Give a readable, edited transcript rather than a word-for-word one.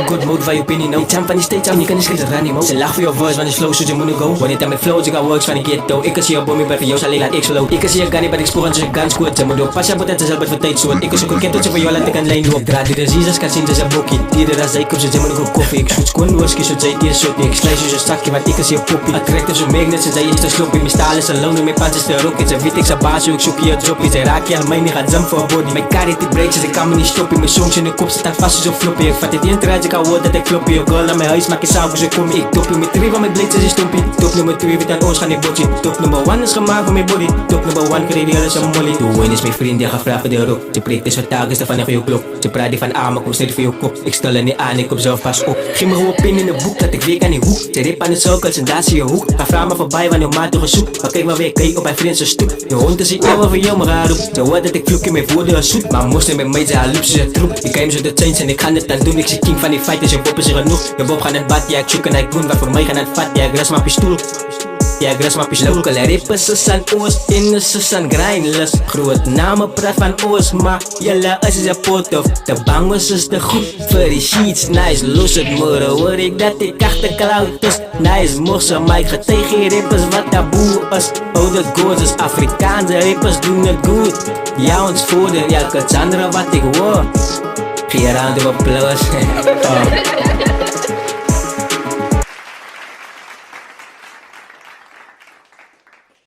Good mode van je opinie, no. Ik jump van die stage af, je kan niet schieten, run mo. Ze lachen voor je voice, want je slow, zoals je moet go. Wanneer het aan mijn flow, ik ga works van die ghetto. Ik kan zie je bomie, bij jou, alleen laat ik solo. Ik kan zie je gun, maar ik spoor aan zijn guns goed. Ze moet op, pas je moet het zelf voor tijd zoet. Ik kan zoeken, kent tot ze voor jou, laat ik een lijn op. Draad die de zizers, kan zien, ze zijn bokkie. Iedere als ik op ze moet ik koffie. Ik shoot schoon, worski, zoals zij die shot. Ik slijs je zakje, want ik kan zie je poppie. Ik krijg zo magnets, en zij is te sloppie. Mijn staal is een loon, mijn pants is te rocket. Ze weet ik zijn baas, ik zoek je droppie. Zij raak je al mij, niet gaat jump voor body. Mijn car die breaks, ik kan me niet stoppen. Mijn songs in de kop staan vast, zo floppy. Ik vat het in, draad ik al woord dat ik floppy. Ik girl naar mijn huis, maak je saus, zo kom ik. Top nummer 3 van mijn blades is stompie. Top nummer 2 weet aan ons gaan ik botje. Top nummer 1 is gemaakt van mijn body. Top nummer 1 kreeg die alles een molly. De win is mijn vriend, die gaat vragen voor de rook. Ze preekt is wat taak, is daarvan voor je klok. Ze praat die van aan, maar kom steeds voor je kop. Ik stel er niet aan, ik kom zelf pas op. Geef me gewoon pin in de boek, dat ik weet aan die hoek. Ze rip aan de cirkels en daar zie je hoek. Ga vraag me voorbij, wanneer maat toch zoek. Maar kijk maar weer, kijk op mijn vriend zijn stoep. De hond is hier over jou, maar raar op. Ze hoort dat ik vloek in mijn woorden als zoet. Maar moest in mijn meid, ze haar liefst ze troep. Ik kan hem zo de chains en ik ga het dan doen. Ik zie king van die fighters, je bob is er genoeg. Je bob gaan het bad, ja ik zoek en ik doen. Wat voor mij gaan het vat, ja ik rest mijn pistool. Ja, gras maar pistool. Lokale rippers, ze zijn oost, in ze zijn grindless. Groot namen praat van oost, maar jelle is een pot of de bangers is te goed. Voor die sheets, nice, los het morgen hoor ik dat ik achter cloud is. Nice, mossen, maar ik ga tegen rippers wat taboe is. Oh, de goals is Afrikaanse rippers doen het goed. Ja, ons voordeel, ja, het andere wat ik hoor. Geef je round of applause.